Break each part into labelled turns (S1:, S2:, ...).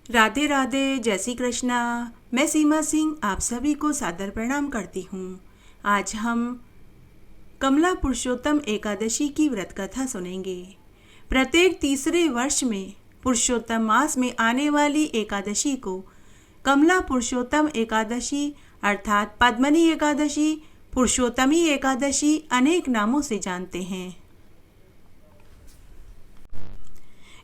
S1: राधे राधे, जय श्री कृष्णा। मैं सीमा सिंह आप सभी को सादर प्रणाम करती हूँ। आज हम कमला पुरुषोत्तम एकादशी की व्रत कथा सुनेंगे। प्रत्येक तीसरे वर्ष में पुरुषोत्तम मास में आने वाली एकादशी को कमला पुरुषोत्तम एकादशी अर्थात पद्मनी एकादशी, पुरुषोत्तमी एकादशी अनेक नामों से जानते हैं।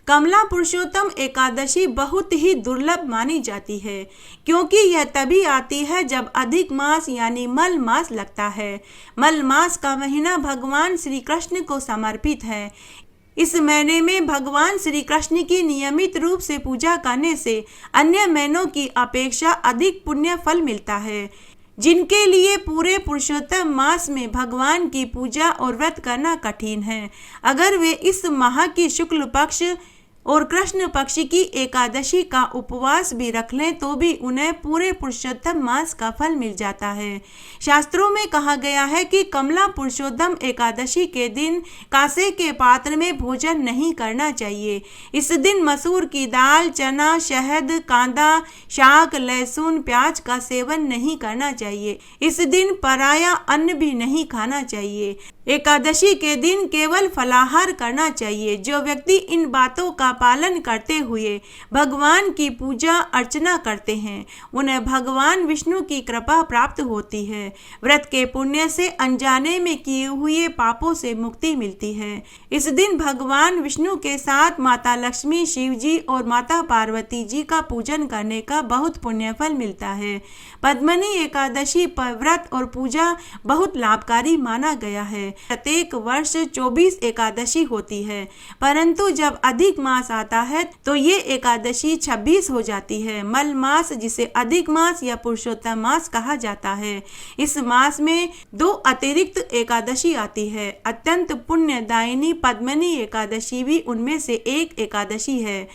S1: कमला पुरुषोत्तम एकादशी बहुत ही दुर्लभ मानी जाती है, क्योंकि यह तभी आती है जब अधिक मास यानी मल मास लगता है। मल मास का महीना भगवान श्री कृष्ण को समर्पित है। इस महीने में भगवान श्री कृष्ण की नियमित रूप से पूजा करने से अन्य महीनों की अपेक्षा अधिक पुण्य फल मिलता है। जिनके लिए पूरे पुरुषोत्तम मास में भगवान की पूजा और व्रत करना कठिन है, अगर वे इस माह की शुक्ल पक्ष और कृष्ण पक्ष की एकादशी का उपवास भी रख लें तो भी उन्हें पूरे पुरुषोत्तम मास का फल मिल जाता है। शास्त्रों में कहा गया है कि कमला पुरुषोत्तम एकादशी के दिन कांसे के पात्र में भोजन नहीं करना चाहिए। इस दिन मसूर की दाल, चना, शहद, कांदा, शाक, लहसुन, प्याज का सेवन नहीं करना चाहिए। इस दिन पराया अन्न भी नहीं खाना चाहिए। एकादशी के दिन केवल फलाहार करना चाहिए। जो व्यक्ति इन बातों का पालन करते हुए भगवान की पूजा अर्चना करते हैं, उन्हें भगवान विष्णु की कृपा प्राप्त होती है। व्रत के पुण्य से अनजाने में किए हुए पापों से मुक्ति मिलती है। इस दिन भगवान विष्णु के साथ माता लक्ष्मी, शिव जी और माता पार्वती जी का पूजन करने का बहुत पुण्य फल मिलता है। पद्मनी एकादशी पर व्रत और पूजा बहुत लाभकारी माना गया है। प्रत्येक वर्ष 24 एकादशी होती है, परंतु जब अधिक मास आता है तो ये एकादशी 26 हो जाती है। मल मास, जिसे अधिक मास या पुरुषोत्तम मास कहा जाता है, इस मास में 2 अतिरिक्त एकादशी आती है। अत्यंत पुण्यदायिनी पद्मनी एकादशी भी उनमें से एक एकादशी है।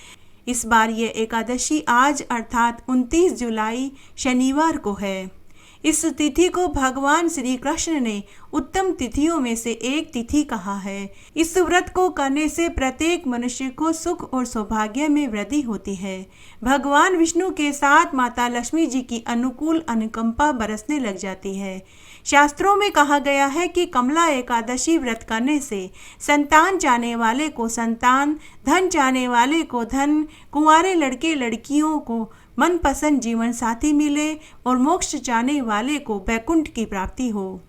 S1: इस बार ये एकादशी आज अर्थात 29 जुलाई शनिवार को है। इस तिथि को भगवान श्री कृष्ण ने उत्तम तिथियों में से एक तिथि कहा है। इस व्रत को करने से प्रत्येक मनुष्य को सुख और सौभाग्य में वृद्धि होती है। भगवान विष्णु के साथ माता लक्ष्मी जी की अनुकूल अनुकंपा बरसने लग जाती है। शास्त्रों में कहा गया है कि कमला एकादशी व्रत करने से संतान चाहने वाले को संतान, धन चाहने वाले को धन, कुंवारे लड़के लड़कियों को मनपसंद जीवन साथी मिले और मोक्ष चाहने वाले को वैकुंठ की प्राप्ति हो।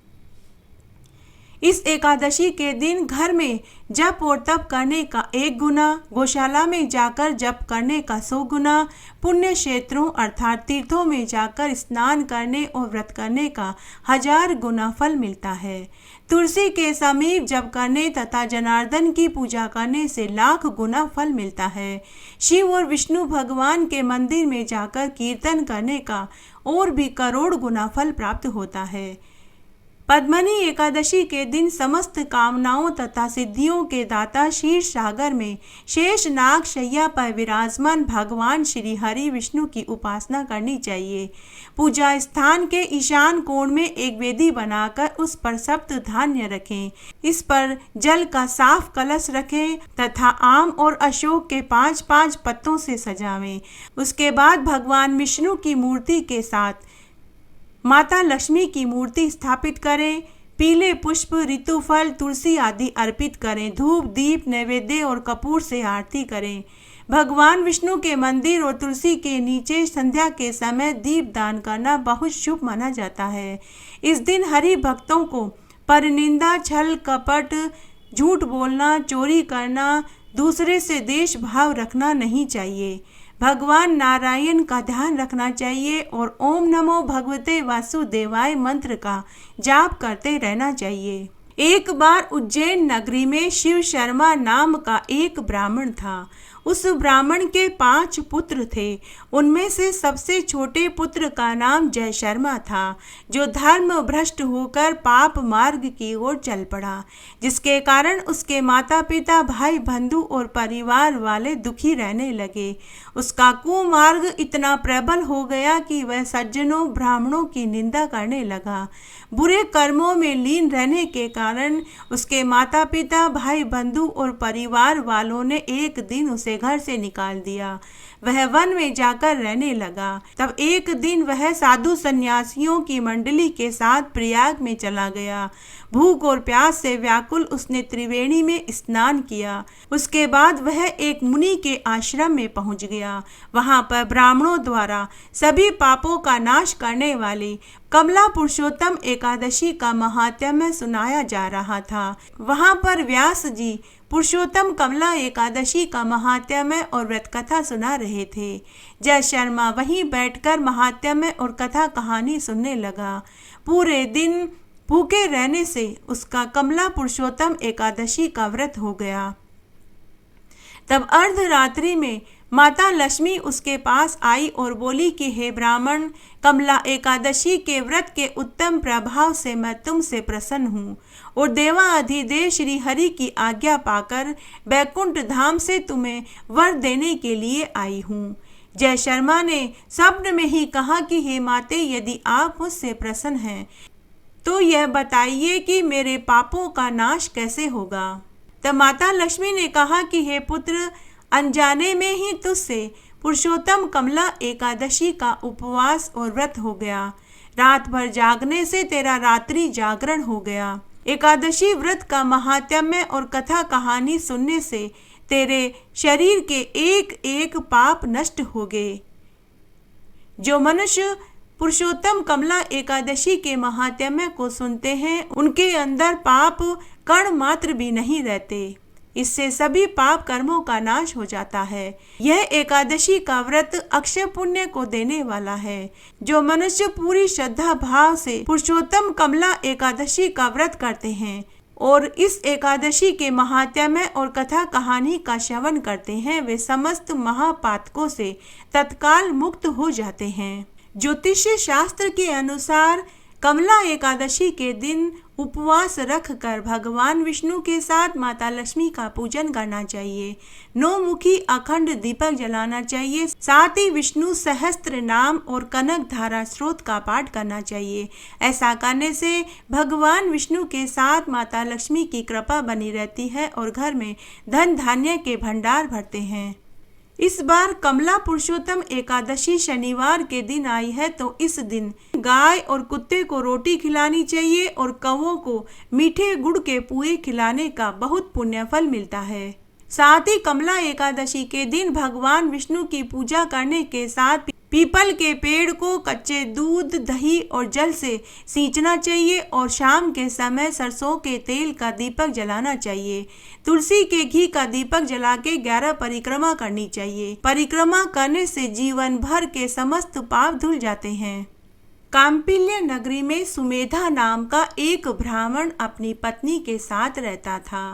S1: इस एकादशी के दिन घर में जप और तप करने का 1 गुना, गौशाला में जाकर जप करने का 100 गुना, पुण्य क्षेत्रों अर्थात तीर्थों में जाकर स्नान करने और व्रत करने का 1000 गुना फल मिलता है। तुलसी के समीप जप करने तथा जनार्दन की पूजा करने से लाख गुना फल मिलता है। शिव और विष्णु भगवान के मंदिर में जाकर कीर्तन करने का और भी करोड़ गुना फल प्राप्त होता है। पद्मनी एकादशी के दिन समस्त कामनाओं तथा सिद्धियों के दाता क्षीर सागर में शेष नाग शैया पर विराजमान भगवान श्री हरि विष्णु की उपासना करनी चाहिए। पूजा स्थान के ईशान कोण में एक वेदी बनाकर उस पर सप्त धान्य रखें। इस पर जल का साफ कलश रखें तथा आम और अशोक के 5-5 पत्तों से सजावें। उसके बाद भगवान विष्णु की मूर्ति के साथ माता लक्ष्मी की मूर्ति स्थापित करें। पीले पुष्प, ऋतुफल, तुलसी आदि अर्पित करें। धूप, दीप, नैवेद्य और कपूर से आरती करें। भगवान विष्णु के मंदिर और तुलसी के नीचे संध्या के समय दीप दान करना बहुत शुभ माना जाता है। इस दिन हरि भक्तों को परनिंदा, छल, कपट, झूठ बोलना, चोरी करना, दूसरे से देश भाव रखना नहीं चाहिए। भगवान नारायण का ध्यान रखना चाहिए और ओम नमो भगवते वासुदेवाय मंत्र का जाप करते रहना चाहिए। एक बार उज्जैन नगरी में शिव शर्मा नाम का एक ब्राह्मण था। उस ब्राह्मण के 5 पुत्र थे। उनमें से सबसे छोटे पुत्र का नाम जय शर्मा था, जो धर्म भ्रष्ट होकर पाप मार्ग की ओर चल पड़ा, जिसके कारण उसके माता पिता, भाई बंधु और परिवार वाले दुखी रहने लगे। उसका कुमार्ग इतना प्रबल हो गया कि वह सज्जनों ब्राह्मणों की निंदा करने लगा। बुरे कर्मों में लीन रहने के कारण उसके माता पिता, भाई बंधु और परिवार वालों ने एक दिन उसे के घर से निकाल दिया। वह वन में जाकर रहने लगा। तब एक दिन वह साधु सन्यासियों की मंडली के साथ प्रयाग में चला गया। भूख और प्यास से व्याकुल उसने त्रिवेणी में स्नान किया। उसके बाद वह एक मुनि के आश्रम में पहुंच गया। वहां पर ब्राह्मणों द्वारा सभी पापों का नाश करने वाली कमला पुरुषोत्तम एकादशी का महात्म्य सुनाया जा रहा था। वहां पर व्यास जी पुरुषोत्तम कमला एकादशी का महात्म्य और व्रत कथा सुना रहे थे। जय शर्मा वहीं बैठकर महात्म्य और कथा कहानी सुनने लगा। पूरे दिन भूखे रहने से उसका कमला पुरुषोत्तम एकादशी का व्रत हो गया। तब अर्धरात्रि में माता लक्ष्मी उसके पास आई और बोली कि हे ब्राह्मण, कमला एकादशी के व्रत के उत्तम प्रभाव से मैं तुमसे प्रसन्न हूँ और देवाधिदेव श्री हरि की आज्ञा पाकर बैकुंठ धाम से तुम्हें वर देने के लिए आई हूँ। जय शर्मा ने स्वप्न में ही कहा कि हे माते, यदि आप मुझसे प्रसन्न हैं तो यह बताइए कि मेरे पापों का नाश कैसे होगा। तब माता लक्ष्मी ने कहा कि हे पुत्र, अनजाने में ही तुझसे पुरुषोत्तम कमला एकादशी का उपवास और व्रत हो गया। रात भर जागने से तेरा रात्रि जागरण हो गया। एकादशी व्रत का महात्म्य और कथा कहानी सुनने से तेरे शरीर के एक एक पाप नष्ट हो गए। जो मनुष्य पुरुषोत्तम कमला एकादशी के महात्म्य को सुनते हैं, उनके अंदर पाप कण मात्र भी नहीं रहते। इससे सभी पाप कर्मों का नाश हो जाता है। यह एकादशी का व्रत अक्षय पुण्य को देने वाला है। जो मनुष्य पूरी श्रद्धा भाव से पुरुषोत्तम कमला एकादशी का व्रत करते हैं और इस एकादशी के महात्म्य और कथा कहानी का श्रवण करते हैं, वे समस्त महापातकों से तत्काल मुक्त हो जाते हैं। ज्योतिष शास्त्र के अनुसार कमला एकादशी के दिन उपवास रखकर भगवान विष्णु के साथ माता लक्ष्मी का पूजन करना चाहिए। 9 मुखी अखंड दीपक जलाना चाहिए। साथ ही विष्णु सहस्त्र नाम और कनक धारा स्रोत का पाठ करना चाहिए। ऐसा करने से भगवान विष्णु के साथ माता लक्ष्मी की कृपा बनी रहती है और घर में धन धान्य के भंडार भरते हैं। इस बार कमला पुरुषोत्तम एकादशी शनिवार के दिन आई है, तो इस दिन गाय और कुत्ते को रोटी खिलानी चाहिए और कौवों को मीठे गुड़ के पुए खिलाने का बहुत पुण्य फल मिलता है। साथ ही कमला एकादशी के दिन भगवान विष्णु की पूजा करने के साथ पीपल के पेड़ को कच्चे दूध, दही और जल से सींचना चाहिए और शाम के समय सरसों के तेल का दीपक जलाना चाहिए। तुलसी के घी का दीपक जला के 11 परिक्रमा करनी चाहिए। परिक्रमा करने से जीवन भर के समस्त पाप धुल जाते हैं। काम्पिल्य नगरी में सुमेधा नाम का एक ब्राह्मण अपनी पत्नी के साथ रहता था।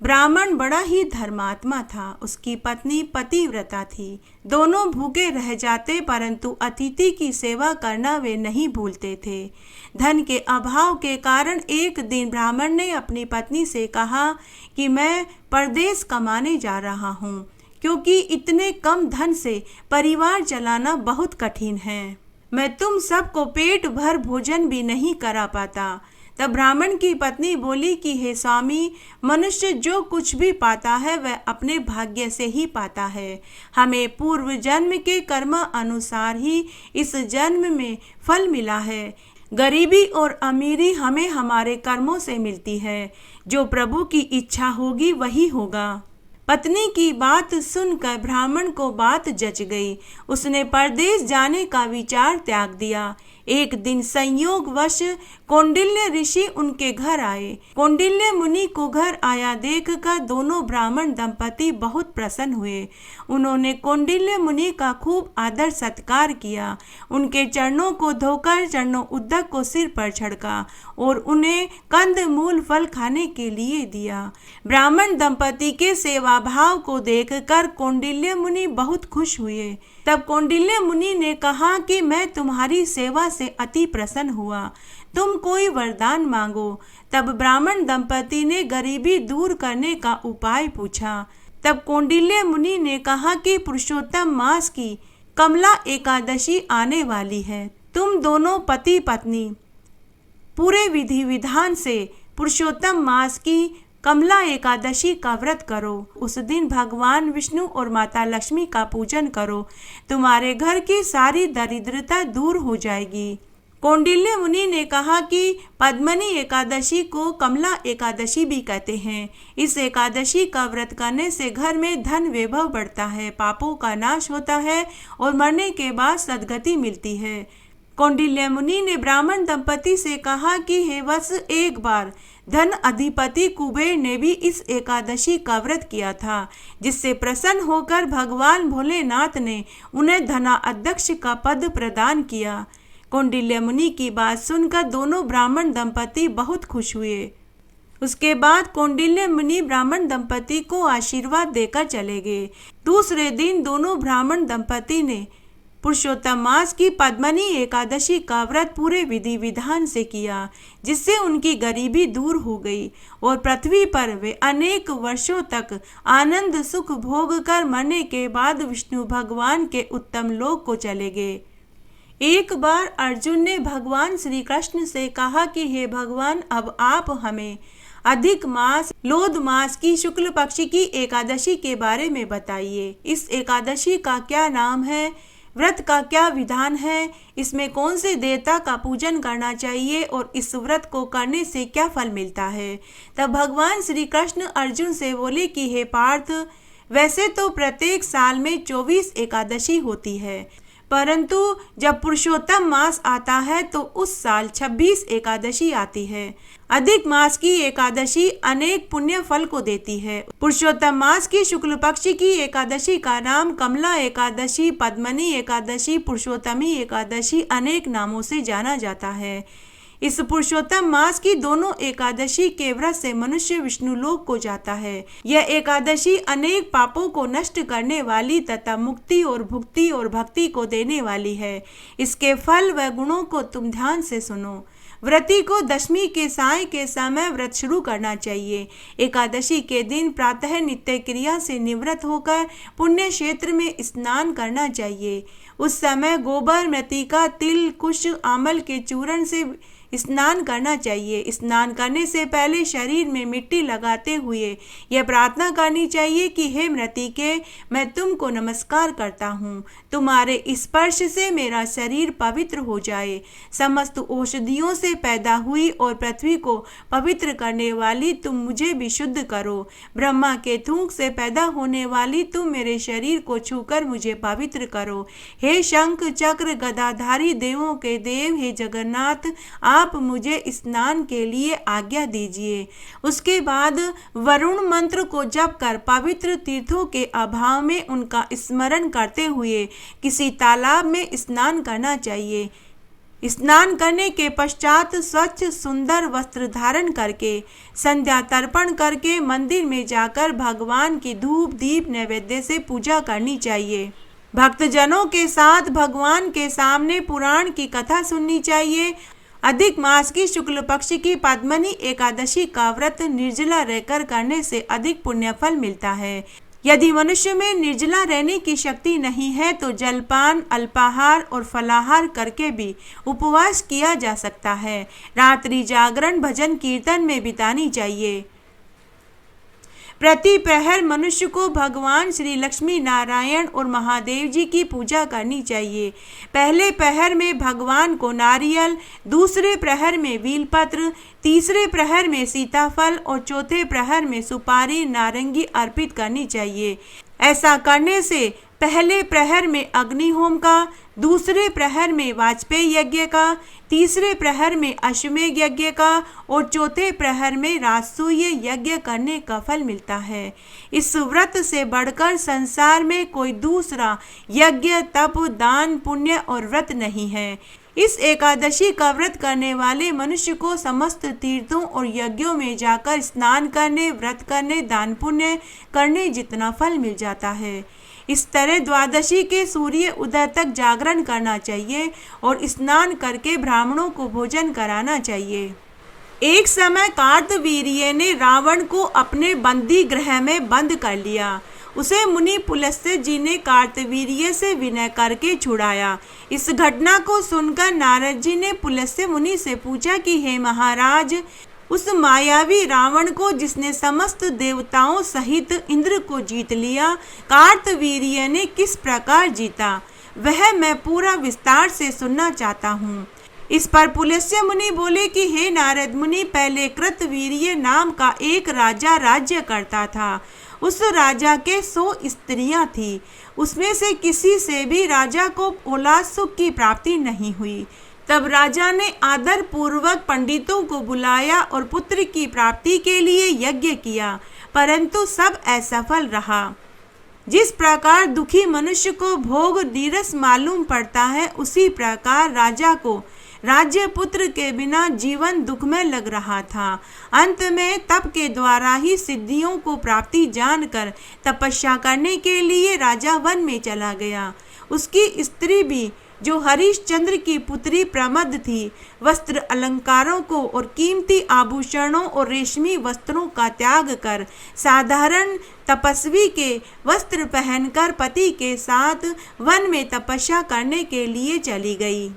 S1: ब्राह्मण बड़ा ही धर्मात्मा था। उसकी पत्नी पतिव्रता थी। दोनों भूखे रह जाते, परंतु अतिथि की सेवा करना वे नहीं भूलते थे। धन के अभाव के कारण एक दिन ब्राह्मण ने अपनी पत्नी से कहा कि मैं परदेश कमाने जा रहा हूँ, क्योंकि इतने कम धन से परिवार चलाना बहुत कठिन है। मैं तुम सबको पेट भर भोजन भी नहीं करा पाता। तब ब्राह्मण की पत्नी बोली कि हे स्वामी, मनुष्य जो कुछ भी पाता है वह अपने भाग्य से ही पाता है। हमें पूर्व जन्म के कर्म अनुसार ही इस जन्म में फल मिला है। गरीबी और अमीरी हमें हमारे कर्मों से मिलती है। जो प्रभु की इच्छा होगी वही होगा। पत्नी की बात सुनकर ब्राह्मण को बात जच गई। उसने परदेश जाने का विचार त्याग दिया। एक दिन संयोगवश कौंडिल्य ऋषि उनके घर आए। कौंडिल्य मुनि को घर आया देखकर दोनों ब्राह्मण दंपति बहुत प्रसन्न हुए। उन्होंने कौंडिल्य मुनि का खूब आदर सत्कार किया। उनके चरणों को धोकर चरणों उद्दक को सिर पर छिड़का और उन्हें कंद मूल फल खाने के लिए दिया। ब्राह्मण दंपति के सेवा भाव को देखकर कौंडिल्य मुनि बहुत खुश हुए। तब कौंडिल्य मुनि ने कहा कि मैं तुम्हारी सेवा से अति प्रसन्न हुआ, तुम कोई वरदान मांगो। तब ब्राह्मण दंपति ने गरीबी दूर करने का उपाय पूछा। तब कौंडिल्य मुनि ने कहा कि पुरुषोत्तम मास की कमला एकादशी आने वाली है। तुम दोनों पति पत्नी पूरे विधि विधान से पुरुषोत्तम मास की कमला एकादशी का व्रत करो। उस दिन भगवान विष्णु और माता लक्ष्मी का पूजन करो। तुम्हारे घर की सारी दरिद्रता दूर हो जाएगी। कौंडिल्य मुनि ने कहा कि पद्मनी एकादशी को कमला एकादशी भी कहते हैं। इस एकादशी का व्रत करने से घर में धन वैभव बढ़ता है, पापों का नाश होता है और मरने के बाद सद्गति मिलती है। कौंडिल्य मुनि ने ब्राह्मण दंपति से कहा कि हे वत्स, एक बार धन अधिपति कुबेर ने भी इस एकादशी का व्रत किया था, जिससे प्रसन्न होकर भगवान भोलेनाथ ने उन्हें धनाध्यक्ष का पद प्रदान किया। कौंडिल्य मुनि की बात सुनकर दोनों ब्राह्मण दंपति बहुत खुश हुए। उसके बाद कौंडिल्य मुनि ब्राह्मण दंपति को आशीर्वाद देकर चले गए। दूसरे दिन दोनों ब्राह्मण दंपति ने पुरुषोत्तम मास की पद्मनी एकादशी का व्रत पूरे विधि विधान से किया, जिससे उनकी गरीबी दूर हो गई और पृथ्वी पर वे अनेक वर्षों तक आनंद सुख भोग कर मरने के बाद विष्णु भगवान के उत्तम लोक को चले गए। एक बार अर्जुन ने भगवान श्री कृष्ण से कहा कि हे भगवान, अब आप हमें अधिक मास लोध मास की शुक्ल पक्ष की एकादशी के बारे में बताइए। इस एकादशी का क्या नाम है, व्रत का क्या विधान है, इसमें कौन से देवता का पूजन करना चाहिए और इस व्रत को करने से क्या फल मिलता है। तब भगवान श्री कृष्ण अर्जुन से बोले कि हे पार्थ, वैसे तो प्रत्येक साल में 24 एकादशी होती है, परंतु जब पुरुषोत्तम मास आता है तो उस साल 26 एकादशी आती है। अधिक मास की एकादशी अनेक पुण्य फल को देती है। पुरुषोत्तम मास की शुक्ल पक्ष की एकादशी का नाम कमला एकादशी, पद्मनी एकादशी, पुरुषोत्तमी एकादशी अनेक नामों से जाना जाता है। इस पुरुषोत्तम मास की दोनों एकादशी के व्रत से मनुष्य विष्णु लोक को जाता है। यह एकादशी अनेक पापों को नष्ट करने वाली तथा मुक्ति और भुक्ति और भक्ति को देने वाली है। इसके फल व गुणों को तुम ध्यान से सुनो। व्रती को दशमी के साय के समय व्रत शुरू करना चाहिए। एकादशी के दिन प्रातः नित्य क्रिया से निवृत्त होकर पुण्य क्षेत्र में स्नान करना चाहिए। उस समय गोबर, मृतिका, तिल, कुश, आमल के चूर्ण से स्नान करना चाहिए। स्नान करने से पहले शरीर में मिट्टी लगाते हुए यह प्रार्थना करनी चाहिए कि हे मृतिके, मैं तुमको नमस्कार करता हूँ। तुम्हारे स्पर्श से मेरा शरीर पवित्र हो जाए। समस्त औषधियों से पैदा हुई और पृथ्वी को पवित्र करने वाली तुम मुझे भी शुद्ध करो। ब्रह्मा के थूक से पैदा होने वाली तुम मेरे शरीर को छूकर मुझे पवित्र करो। हे शंख चक्र गदाधारी देवों के देव, हे जगन्नाथ, आप मुझे स्नान के लिए आज्ञा दीजिए। उसके बाद वरुण मंत्र को जप कर पवित्र तीर्थों के अभाव में उनका स्मरण करते हुए किसी तालाब में स्नान करना चाहिए। स्नान करने के पश्चात स्वच्छ सुंदर वस्त्र धारण करके संध्या तर्पण करके मंदिर में जाकर भगवान की धूप दीप नैवेद्य से पूजा करनी चाहिए। भक्तजनों के साथ भगवान के सामने पुराण की कथा सुननी चाहिए। अधिक मास की शुक्ल पक्ष की पद्मनी एकादशी का व्रत निर्जला रहकर करने से अधिक पुण्य फल मिलता है। यदि मनुष्य में निर्जला रहने की शक्ति नहीं है तो जलपान, अल्पाहार और फलाहार करके भी उपवास किया जा सकता है। रात्रि जागरण, भजन कीर्तन में बितानी चाहिए। प्रति प्रहर मनुष्य को भगवान श्री लक्ष्मी नारायण और महादेव जी की पूजा करनी चाहिए। पहले प्रहर में भगवान को नारियल, दूसरे प्रहर में बेलपत्र, तीसरे प्रहर में सीताफल और चौथे प्रहर में सुपारी, नारंगी अर्पित करनी चाहिए। ऐसा करने से पहले प्रहर में अग्निहोम का, दूसरे प्रहर में वाजपेयी यज्ञ का, तीसरे प्रहर में अश्वमेध यज्ञ का और चौथे प्रहर में राजसूय यज्ञ करने का फल मिलता है। इस व्रत से बढ़कर संसार में कोई दूसरा यज्ञ, तप, दान, पुण्य और व्रत नहीं है। इस एकादशी का व्रत करने वाले मनुष्य को समस्त तीर्थों और यज्ञों में जाकर स्नान करने, व्रत करने, दान पुण्य करने जितना फल मिल जाता है। इस तरह द्वादशी के सूर्य उदय तक जागरण करना चाहिए और स्नान करके ब्राह्मणों को भोजन कराना चाहिए। एक समय कार्तवीर्य ने रावण को अपने बंदी गृह में बंद कर लिया। उसे मुनि पुलस्त्य जी ने कार्तवीर्य से विनय करके छुड़ाया। इस घटना को सुनकर नारद जी ने पुलस्त्य मुनि से पूछा कि हे महाराज, उस मायावी रावण को जिसने समस्त देवताओं सहित इंद्र को जीत लिया, कार्तवीर्य ने किस प्रकार जीता, वह मैं पूरा विस्तार से सुनना चाहता हूँ। इस पर पुलस्त्य मुनि बोले कि हे नारद मुनि, पहले कृतवीर्य नाम का एक राजा राज्य करता था। उस राजा के 100 स्त्रियां थी। उसमें से किसी से भी राजा को औलाद सुख की प्राप्ति नहीं हुई। तब राजा ने आदर पूर्वक पंडितों को बुलाया और पुत्र की प्राप्ति के लिए यज्ञ किया, परंतु सब असफल रहा। जिस प्रकार दुखी मनुष्य को भोग नीरस मालूम पड़ता है, उसी प्रकार राजा को राज्य पुत्र के बिना जीवन दुखमय लग रहा था। अंत में तप के द्वारा ही सिद्धियों को प्राप्ति जानकर तपस्या करने के लिए राजा वन में चला गया। उसकी स्त्री भी, जो हरिश्चंद्र की पुत्री प्रमद थी, वस्त्र अलंकारों को और कीमती आभूषणों और रेशमी वस्त्रों का त्याग कर साधारण तपस्वी के वस्त्र पहनकर पति के साथ वन में तपस्या करने के लिए चली गई।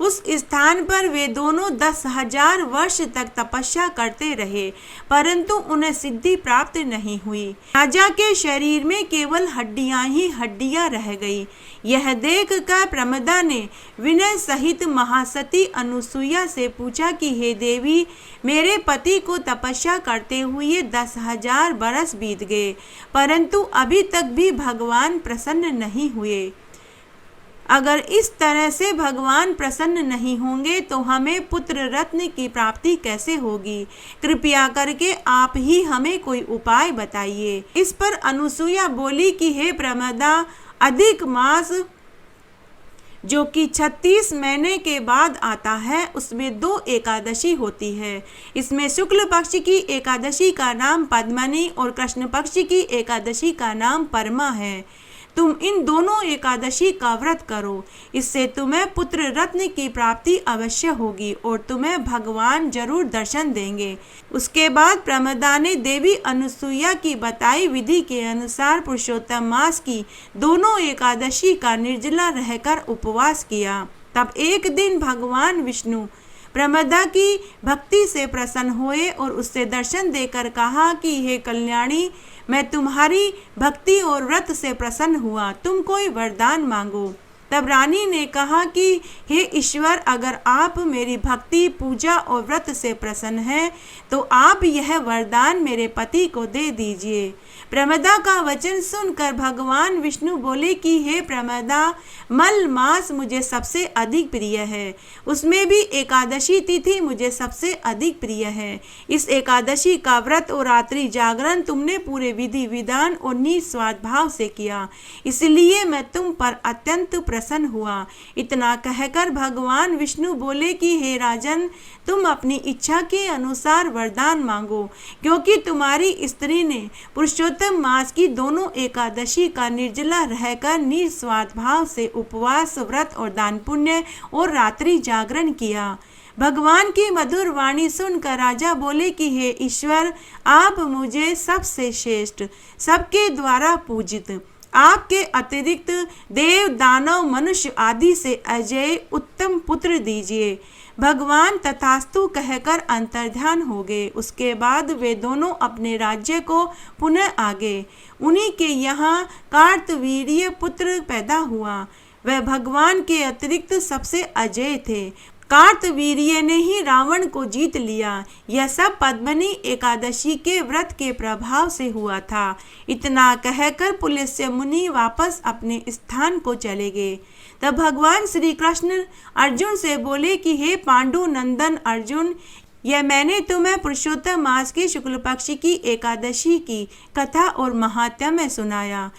S1: उस स्थान पर वे दोनों 10,000 वर्ष तक तपस्या करते रहे, परंतु उन्हें सिद्धि प्राप्त नहीं हुई। राजा के शरीर में केवल हड्डियां ही हड्डियां रह गई। यह देख कर प्रमदा ने विनय सहित महासती अनुसुईया से पूछा कि हे देवी, मेरे पति को तपस्या करते हुए 10,000 बरस बीत गए, परंतु अभी तक भी भगवान प्रसन्न नहीं हुए। अगर इस तरह से भगवान प्रसन्न नहीं होंगे तो हमें पुत्र रत्न की प्राप्ति कैसे होगी? कृपया करके आप ही हमें कोई उपाय बताइए। इस पर अनुसुईया बोली कि हे प्रमदा, अधिक मास जो कि 36 महीने के बाद आता है, उसमें 2 एकादशी होती है। इसमें शुक्ल पक्ष की एकादशी का नाम पद्मनी और कृष्ण पक्ष की एकादशी का नाम परमा है। तुम इन दोनों एकादशी का व्रत करो, इससे तुम्हें पुत्र रत्न की प्राप्ति अवश्य होगी और तुम्हें भगवान जरूर दर्शन देंगे। उसके बाद प्रमदा ने देवी अनुसुईया की बताई विधि के अनुसार पुरुषोत्तम मास की दोनों एकादशी का निर्जला रहकर उपवास किया। तब एक दिन भगवान विष्णु प्रमदा की भक्ति से प्रसन्न हुए और उससे दर्शन देकर कहा कि हे कल्याणी, मैं तुम्हारी भक्ति और व्रत से प्रसन्न हुआ, तुम कोई वरदान मांगो। तब रानी ने कहा कि हे ईश्वर, अगर आप मेरी भक्ति, पूजा और व्रत से प्रसन्न हैं तो आप यह वरदान मेरे पति को दे दीजिए। प्रमदा का वचन सुनकर भगवान विष्णु बोले कि हे प्रमदा, मल मास मुझे सबसे अधिक प्रिय है, उसमें भी एकादशी तिथि मुझे सबसे अधिक प्रिय है। इस एकादशी का व्रत और रात्रि जागरण तुमने पूरे विधि विधान और निस्वार्थ भाव से किया, इसलिए मैं तुम पर अत्यंत प्रसन्न हुआ। इतना कहकर भगवान विष्णु बोले कि हे राजन, तुम अपनी इच्छा के अनुसार वरदान मांगो, क्योंकि तुम्हारी स्त्री ने पुरुषोत्तम मास की दोनों एकादशी का निर्जला रहकर निस्वार्थ भाव से उपवास, व्रत और दान पुण्य और रात्रि जागरण किया। भगवान की मधुर वाणी सुनकर राजा बोले कि हे ईश्वर, आप मुझे सबसे श्रेष्ठ, सबके द्वारा पूजित, आपके अतिरिक्त देव, दानव, मनुष्य आदि से अजय उत्तम पुत्र दीजिए। भगवान तथास्तु कहकर अंतर्ध्यान हो गए। उसके बाद वे दोनों अपने राज्य को पुनः आ गए। उन्हीं के यहाँ कार्तवीर्य पुत्र पैदा हुआ। वह भगवान के अतिरिक्त सबसे अजय थे। कार्तवीर्य ने ही रावण को जीत लिया। यह सब पद्मनी एकादशी के व्रत के प्रभाव से हुआ था। इतना कहकर पुलस्त्य मुनि वापस अपने स्थान को चले गए। तब भगवान श्री कृष्ण अर्जुन से बोले कि हे पांडु नंदन अर्जुन, यह मैंने तुम्हें पुरुषोत्तम मास की शुक्ल पक्ष की एकादशी की कथा और महात्म्य सुनाया।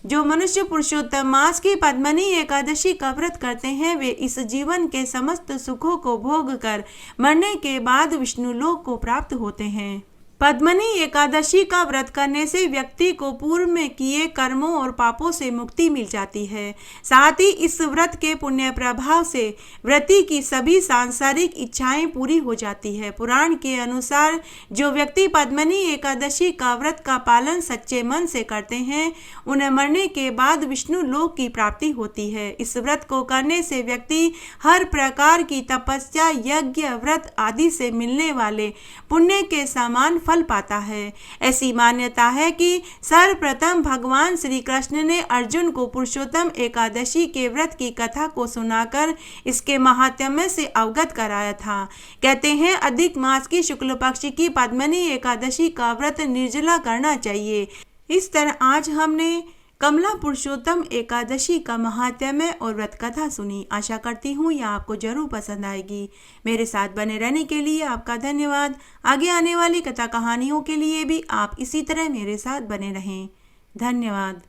S1: जो मनुष्य पुरुषोत्तम मास की पद्मनी एकादशी का व्रत करते हैं, वे इस जीवन के समस्त सुखों को भोग कर मरने के बाद विष्णु लोक को प्राप्त होते हैं। पद्मनी एकादशी का व्रत करने से व्यक्ति को पूर्व में किए कर्मों और पापों से मुक्ति मिल जाती है। साथ ही इस व्रत के पुण्य प्रभाव से व्रती की सभी सांसारिक इच्छाएं पूरी हो जाती है। पुराण के अनुसार जो व्यक्ति पद्मनी एकादशी का व्रत का पालन सच्चे मन से करते हैं उन्हें मरने के बाद विष्णु लोक की प्राप्ति होती है। इस व्रत को करने से व्यक्ति हर प्रकार की तपस्या, यज्ञ, व्रत आदि से मिलने वाले पुण्य के समान फल पाता है। ऐसी मान्यता है कि सर्वप्रथम भगवान श्री कृष्ण ने अर्जुन को पुरुषोत्तम एकादशी के व्रत की कथा को सुनाकर इसके महात्म्य से अवगत कराया था। कहते हैं अधिक मास की शुक्ल पक्ष की पद्मनी एकादशी का व्रत निर्जला करना चाहिए। इस तरह आज हमने कमला पुरुषोत्तम एकादशी का महात्म्य और व्रत कथा सुनी। आशा करती हूँ यह आपको जरूर पसंद आएगी। मेरे साथ बने रहने के लिए आपका धन्यवाद। आगे आने वाली कथा कहानियों के लिए भी आप इसी तरह मेरे साथ बने रहें। धन्यवाद।